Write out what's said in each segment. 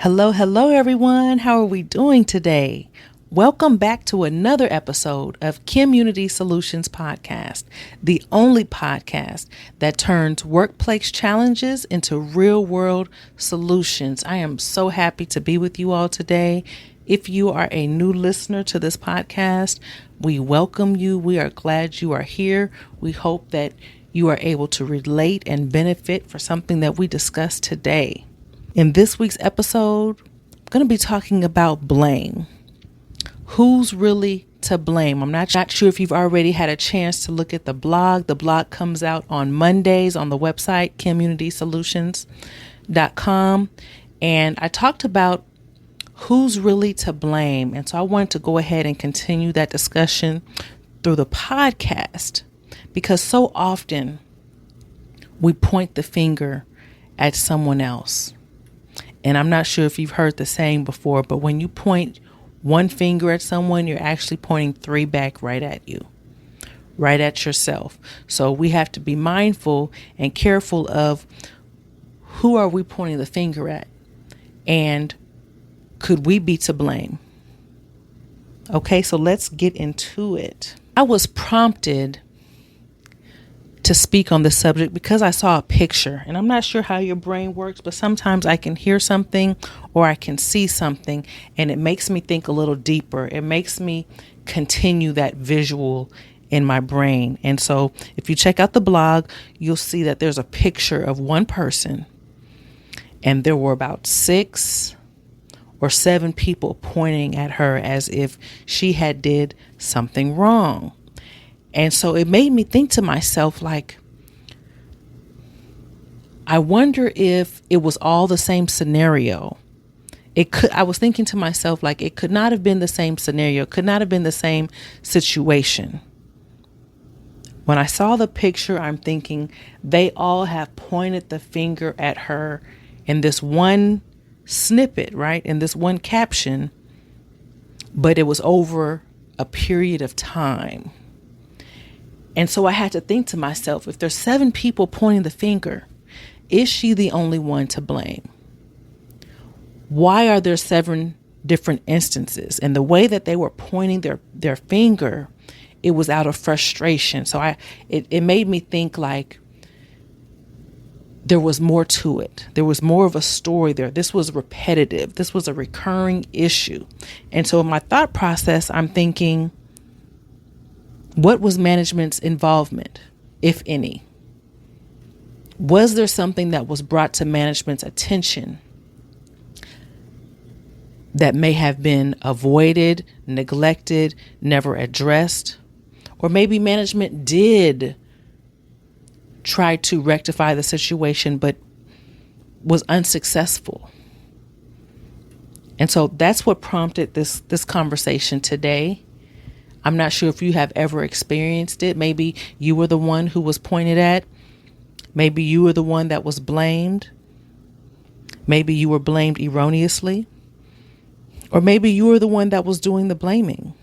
Hello, everyone. How are we doing today? Welcome back to another episode of KimUnity Soulutions Podcast, the only podcast that turns workplace challenges into real-world solutions. I am so happy to be with you all today. If you are a new listener to this podcast, we welcome you. We are glad you are here. We hope that you are able to relate and benefit for something that we discussed today. In this week's episode, I'm going to be talking about blame. Who's really to blame? I'm not sure if you've already had a chance to look at the blog. The blog comes out on Mondays on the website, KimUnitySolutions.com. And I talked about who's really to blame. And so I wanted to go ahead and continue that discussion through the podcast, because so often we point the finger at someone else. And I'm not sure if you've heard the saying before, but when you point one finger at someone, you're actually pointing three back right at you, right at yourself. So we have to be mindful and careful of who are we pointing the finger at, and could we be to blame? Okay, so let's get into it. I was prompted to speak on this subject because I saw a picture, and I'm not sure how your brain works, but sometimes I can hear something or I can see something and it makes me think a little deeper. It makes me continue that visual in my brain. And so if you check out the blog, you'll see that there's a picture of one person, and there were about 6 or 7 people pointing at her as if she had did something wrong. And so it made me think to myself, like, I wonder if it was all the same scenario. I was thinking to myself, like, it could not have been the same scenario, could not have been the same situation. When I saw the picture, I'm thinking they all have pointed the finger at her in this one snippet, right? In this one caption, but it was over a period of time. And so I had to think to myself, if there's 7 people pointing the finger, is she the only one to blame? Why are there 7 different instances? And the way that they were pointing their finger, it was out of frustration. So it made me think like there was more to it. There was more of a story there. This was repetitive. This was a recurring issue. And so in my thought process, I'm thinking, what was management's involvement, if any? Was there something that was brought to management's attention that may have been avoided, neglected, never addressed? Or maybe management did try to rectify the situation, but was unsuccessful. And so that's what prompted this conversation today. I'm not sure if you have ever experienced it. Maybe you were the one who was pointed at. Maybe you were the one that was blamed. Maybe you were blamed erroneously. Or maybe you were the one that was doing the blaming.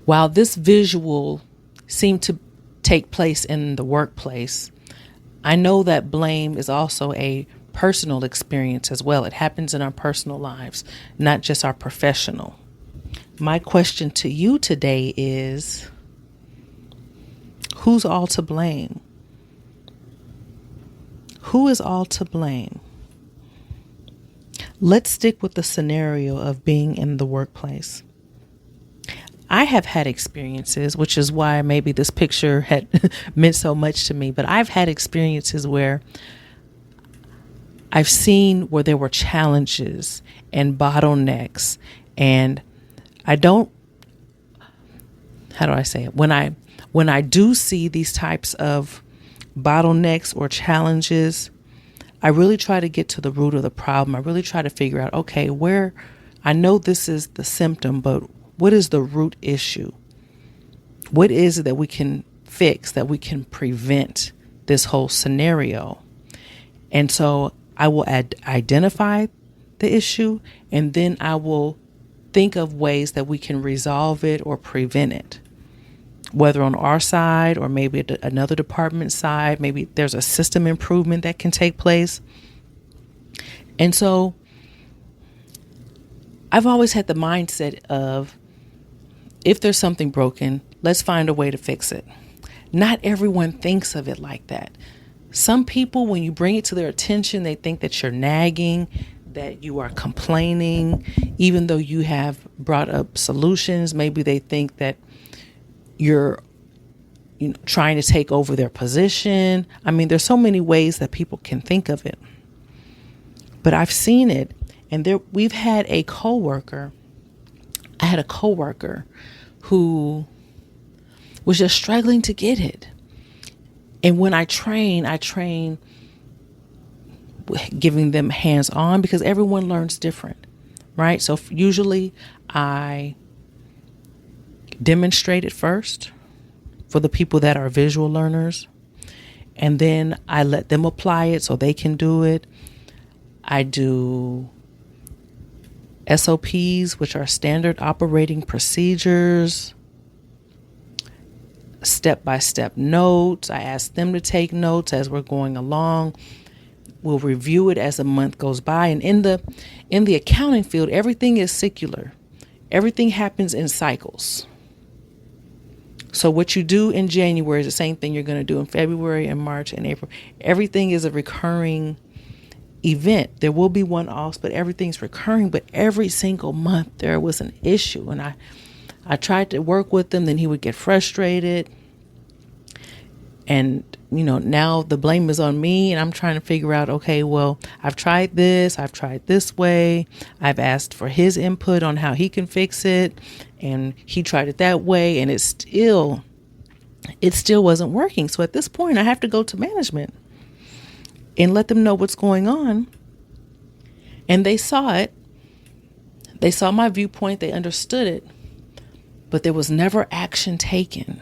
While this visual seemed to take place in the workplace, I know that blame is also a personal experience as well. It happens in our personal lives, not just our professional. My question to you today is, who's all to blame? Who is all to blame? Let's stick with the scenario of being in the workplace. I have had experiences, which is why maybe this picture had meant so much to me, but I've had experiences where I've seen where there were challenges and bottlenecks, and how do I say it? When I do see these types of bottlenecks or challenges, I really try to get to the root of the problem. I really try to figure out, okay, I know this is the symptom, but what is the root issue? What is it that we can fix, that we can prevent this whole scenario? And so I will identify the issue, and then I will think of ways that we can resolve it or prevent it, whether on our side or maybe another department side. Maybe there's a system improvement that can take place. And so I've always had the mindset of, if there's something broken, let's find a way to fix it. Not everyone thinks of it like that. Some people, when you bring it to their attention, they think that you're nagging, that you are complaining, even though you have brought up solutions. Maybe they think that you're trying to take over their position. I mean, there's so many ways that people can think of it. But I've seen it, and we've had a coworker. I had a coworker who was just struggling to get it. And when I train giving them hands-on, because everyone learns different, right? So usually I demonstrate it first for the people that are visual learners, and then I let them apply it so they can do it. I do SOPs, which are standard operating procedures, step-by-step notes. I ask them to take notes as we're going along. We'll review it as the month goes by. And in the accounting field, everything is secular. Everything happens in cycles. So what you do in January is the same thing you're going to do in February and March and April. Everything is a recurring event. There will be one-offs, but everything's recurring. But every single month there was an issue. And I tried to work with him, then he would get frustrated. And, now the blame is on me, and I'm trying to figure out, okay, well, I've tried this way. I've asked for his input on how he can fix it, and he tried it that way, and it still wasn't working. So at this point, I have to go to management and let them know what's going on. And they saw it. They saw my viewpoint. They understood it. But there was never action taken.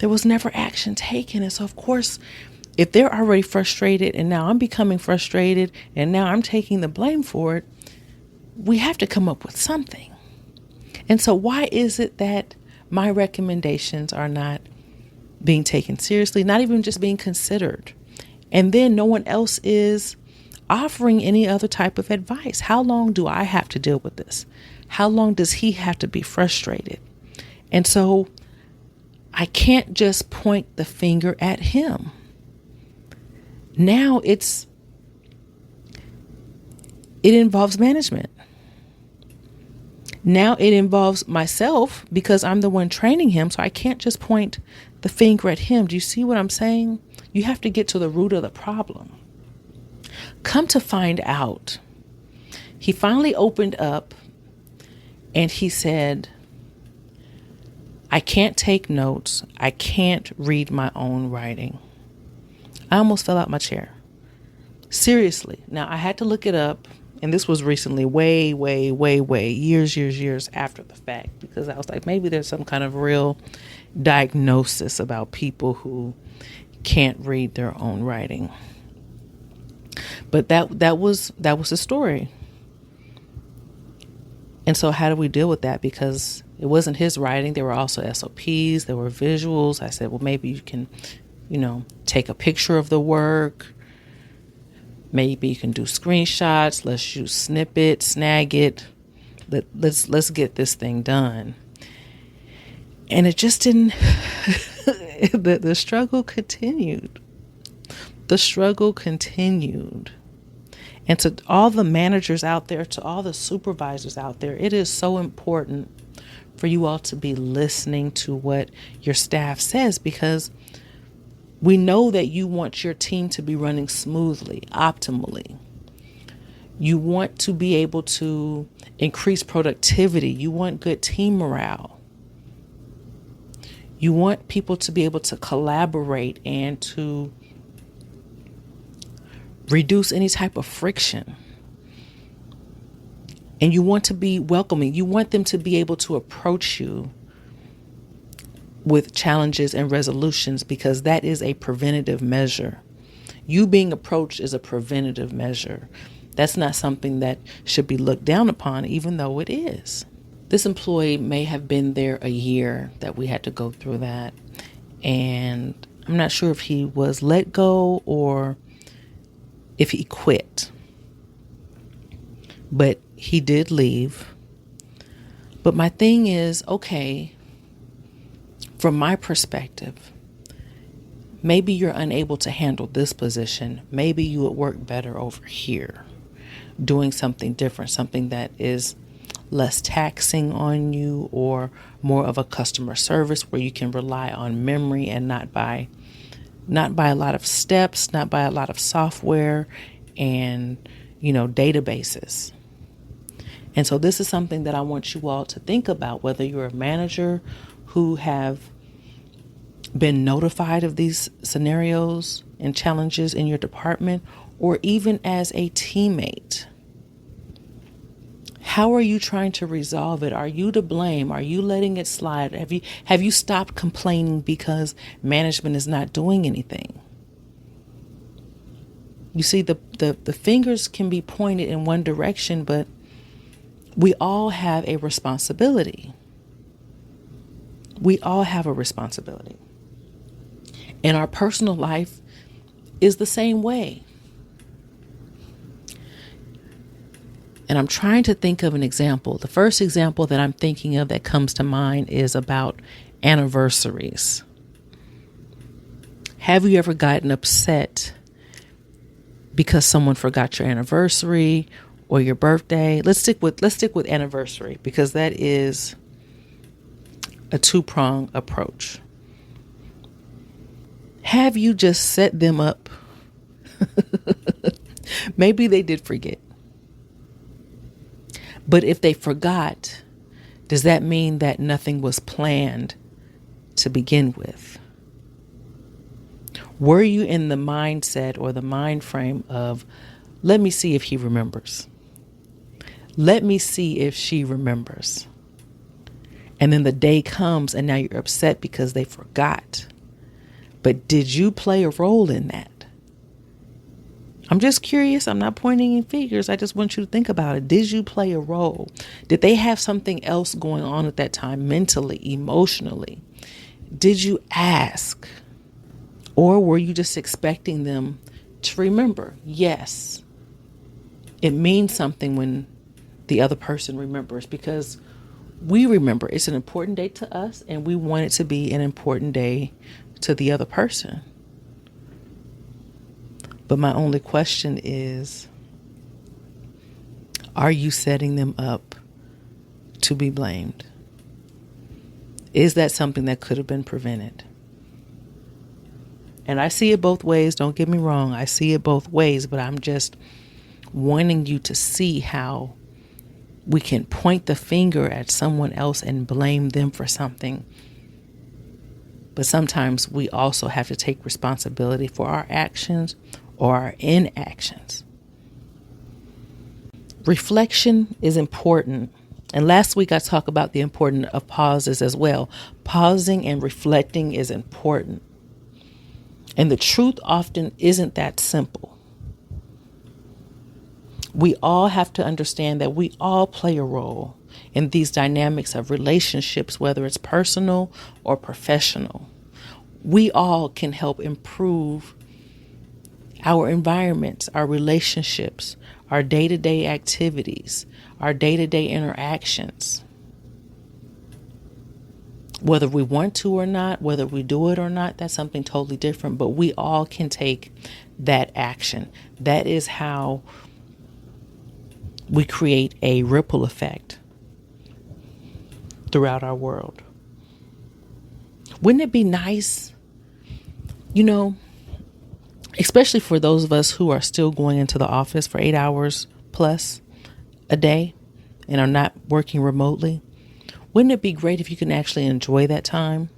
And so, of course, if they're already frustrated and now I'm becoming frustrated and now I'm taking the blame for it, we have to come up with something. And so why is it that my recommendations are not being taken seriously, not even just being considered? And then no one else is offering any other type of advice. How long do I have to deal with this? How long does he have to be frustrated? And so I can't just point the finger at him. Now it involves management. Now it involves myself because I'm the one training him. So I can't just point the finger at him. Do you see what I'm saying? You have to get to the root of the problem. Come to find out, he finally opened up and he said, I can't take notes. I can't read my own writing. I almost fell out my chair. Seriously. Now, I had to look it up. And this was recently, way, years after the fact. Because I was like, maybe there's some kind of real diagnosis about people who can't read their own writing. But that was the story. And so how do we deal with that? Because it wasn't his writing. There were also SOPs. There were visuals. I said, well, maybe you can, take a picture of the work. Maybe you can do screenshots. Let's use snippet, snag it. Let's get this thing done. And it just didn't. The struggle continued. And to all the managers out there, to all the supervisors out there, it is so important for you all to be listening to what your staff says, because we know that you want your team to be running smoothly, optimally. You want to be able to increase productivity. You want good team morale. You want people to be able to collaborate and to reduce any type of friction. And you want to be welcoming. You want them to be able to approach you with challenges and resolutions, because that is a preventative measure. You being approached is a preventative measure. That's not something that should be looked down upon, even though it is. This employee may have been there a year that we had to go through that. And I'm not sure if he was let go or if he quit. but he did leave. But my thing is, okay, from my perspective, maybe you're unable to handle this position. Maybe you would work better over here, doing something different, something that is less taxing on you, or more of a customer service where you can rely on memory and not by a lot of steps, not by a lot of software and, databases. And so this is something that I want you all to think about, whether you're a manager who have been notified of these scenarios and challenges in your department, or even as a teammate. How are you trying to resolve it? Are you to blame? Are you letting it slide? Have you stopped complaining because management is not doing anything? You see, the fingers can be pointed in one direction, but we all have a responsibility. We all have a responsibility. And our personal life is the same way. And I'm trying to think of an example. The first example that I'm thinking of that comes to mind is about anniversaries. Have you ever gotten upset because someone forgot your anniversary or your birthday? Let's stick with anniversary, because that is a two-pronged approach. Have you just set them up? Maybe they did forget. But if they forgot, does that mean that nothing was planned to begin with? Were you in the mindset or the mind frame of, let me see if he remembers. Let me see if she remembers. And then the day comes and now you're upset because they forgot. But did you play a role in that? I'm just curious. I'm not pointing in figures. I just want you to think about it. Did you play a role? Did they have something else going on at that time, mentally, emotionally? Did you ask? Or were you just expecting them to remember? Yes. It means something when the other person remembers, because we remember it's an important day to us and we want it to be an important day to the other person. But my only question is, are you setting them up to be blamed? Is that something that could have been prevented? And I see it both ways. Don't get me wrong. I see it both ways, but I'm just wanting you to see how we can point the finger at someone else and blame them for something. But sometimes we also have to take responsibility for our actions or our inactions. Reflection is important. And last week I talked about the importance of pauses as well. Pausing and reflecting is important. And the truth often isn't that simple. We all have to understand that we all play a role in these dynamics of relationships, whether it's personal or professional. We all can help improve our environments, our relationships, our day-to-day activities, our day-to-day interactions. Whether we want to or not, whether we do it or not, that's something totally different. But we all can take that action. That is how we create a ripple effect throughout our world. Wouldn't it be nice, especially for those of us who are still going into the office for 8 hours plus a day and are not working remotely? Wouldn't it be great if you can actually enjoy that time?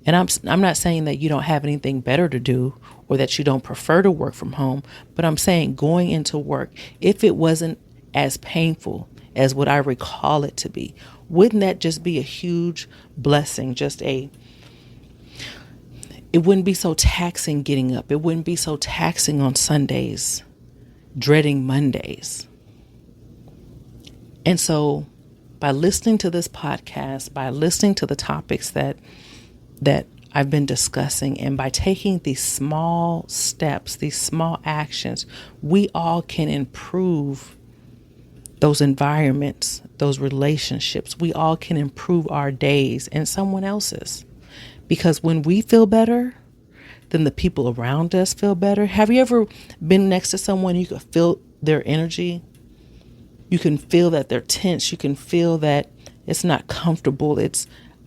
And I'm not saying that you don't have anything better to do or that you don't prefer to work from home, but I'm saying going into work, if it wasn't as painful as what I recall it to be, wouldn't that just be a huge blessing? It wouldn't be so taxing getting up. It wouldn't be so taxing on Sundays, dreading Mondays. And so by listening to this podcast, by listening to the topics that I've been discussing, and by taking these small steps, these small actions, we all can improve those environments, those relationships. We all can improve our days and someone else's. Because when we feel better, then the people around us feel better. Have you ever been next to someone you can feel their energy? You can feel that they're tense. You can feel that it's not comfortable.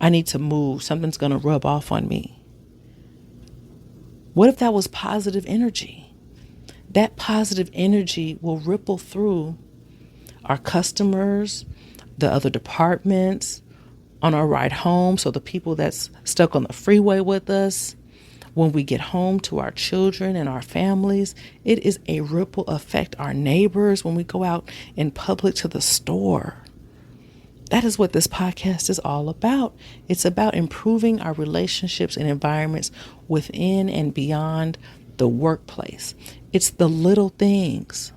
I need to move. Something's going to rub off on me. What if that was positive energy? That positive energy will ripple through our customers, the other departments, on our ride home. So the people that's stuck on the freeway with us, when we get home to our children and our families, it is a ripple effect. Our neighbors, when we go out in public to the store. That is what this podcast is all about. It's about improving our relationships and environments within and beyond the workplace. It's the little things.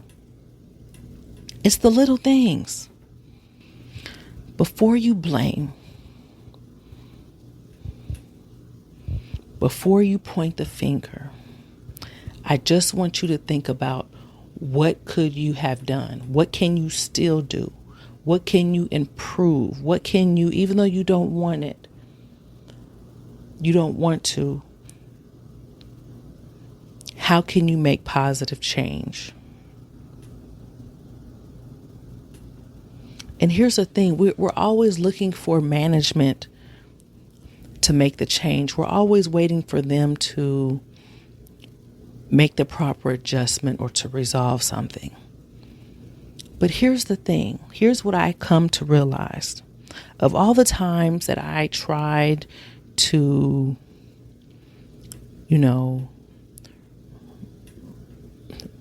It's the little things. Before you blame, before you point the finger, I just want you to think about, what could you have done? What can you still do? What can you improve? What can you, even though you don't want it, you don't want to, how can you make positive change? And here's the thing, we're always looking for management to make the change. We're always waiting for them to make the proper adjustment or to resolve something. But here's the thing. Here's what I come to realize. Of all the times that I tried to,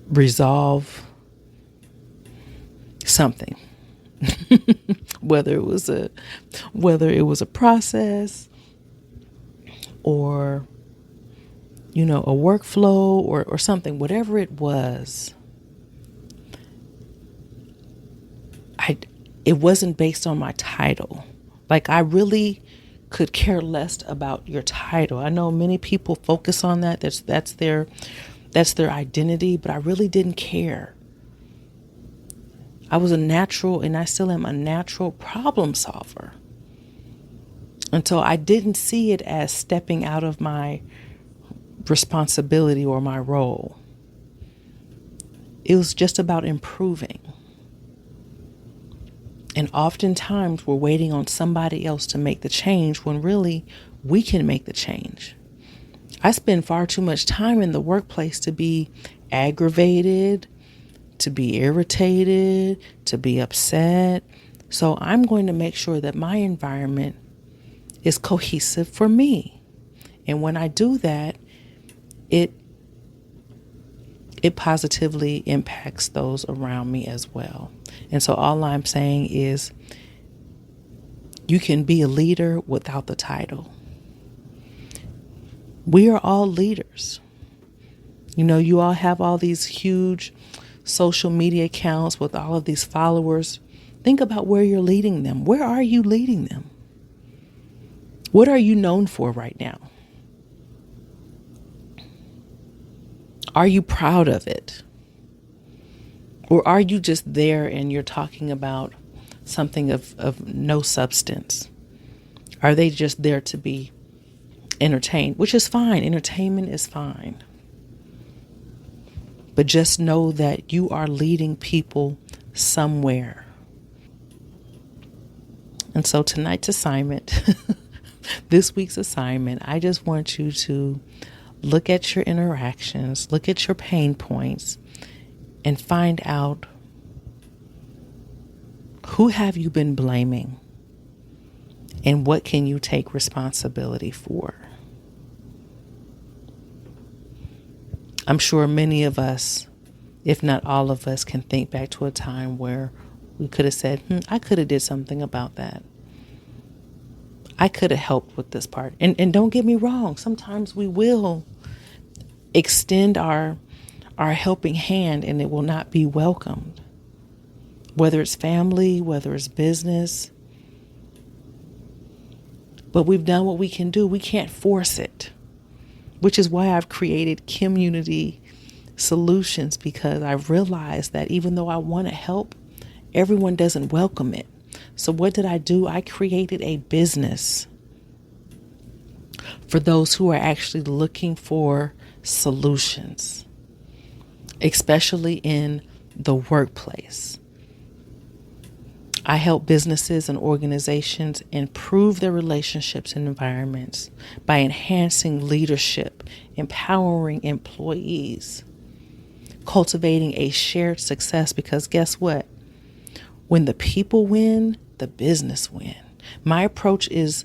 resolve something, whether it was a process or, a workflow or something, whatever it was, it wasn't based on my title. Like, I really could care less about your title. I know many people focus on that. That's their identity, but I really didn't care. I was a natural, and I still am a natural problem solver. Until I didn't see it as stepping out of my responsibility or my role. It was just about improving. And oftentimes we're waiting on somebody else to make the change when really we can make the change. I spend far too much time in the workplace to be aggravated, to be irritated, to be upset. So I'm going to make sure that my environment is cohesive for me. And when I do that, it positively impacts those around me as well. And so all I'm saying is, you can be a leader without the title. We are all leaders. You all have all these huge social media accounts with all of these followers. Think about where you're leading them. Where are you leading them? What are you known for right now? Are you proud of it? Or are you just there and you're talking about something of no substance? Are they just there to be entertained? Which is fine. Entertainment is fine. But just know that you are leading people somewhere. And so tonight's assignment, this week's assignment, I just want you to look at your interactions, look at your pain points, and find out, who have you been blaming and what can you take responsibility for? I'm sure many of us, if not all of us, can think back to a time where we could have said, I could have did something about that. I could have helped with this part. And don't get me wrong, sometimes we will extend our helping hand and it will not be welcomed. Whether it's family, whether it's business. But we've done what we can do. We can't force it. Which is why I've created KimUnity Solutions, because I've realized that even though I want to help Everyone doesn't welcome it. So what did I do? I created a business for those who are actually looking for solutions, especially in the workplace. I help businesses and organizations improve their relationships and environments by enhancing leadership, empowering employees, cultivating a shared success, because guess what? When the people win, the business win. My approach is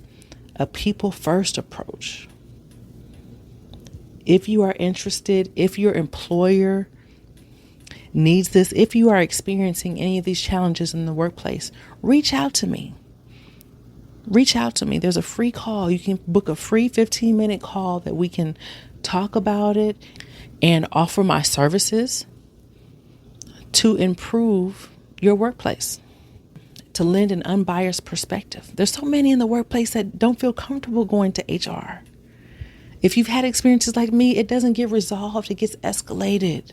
a people first approach. If you are interested, if your employer needs this, if you are experiencing any of these challenges in the workplace, reach out to me. Reach out to me. There's a free call. You can book a free 15-minute call that we can talk about it and offer my services to improve your workplace, to lend an unbiased perspective. There's so many in the workplace that don't feel comfortable going to HR. If you've had experiences like me, it doesn't get resolved, it gets escalated.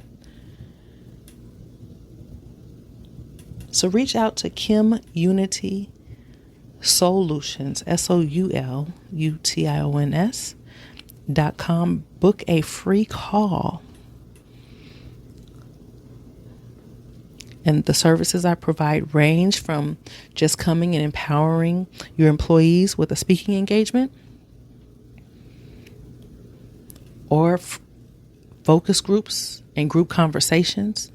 So reach out to KimUnity Soulutions, SOULUTIONS.com. Book a free call. And the services I provide range from just coming and empowering your employees with a speaking engagement, or focus groups and group conversations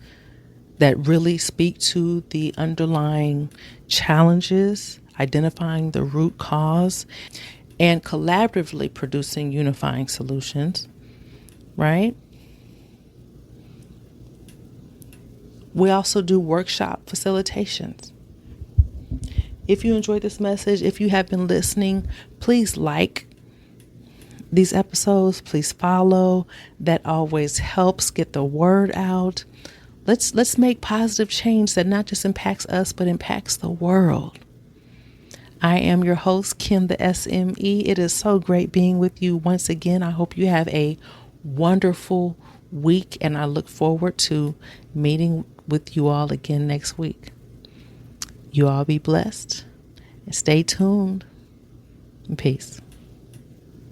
that really speak to the underlying challenges, identifying the root cause, and collaboratively producing unifying solutions, right? We also do workshop facilitations. If you enjoyed this message, if you have been listening, please like these episodes, please follow. That always helps get the word out. Let's make positive change that not just impacts us, but impacts the world. I am your host, Kim the SME. It is so great being with you once again. I hope you have a wonderful week, and I look forward to meeting with you all again next week. You all be blessed and stay tuned. Peace.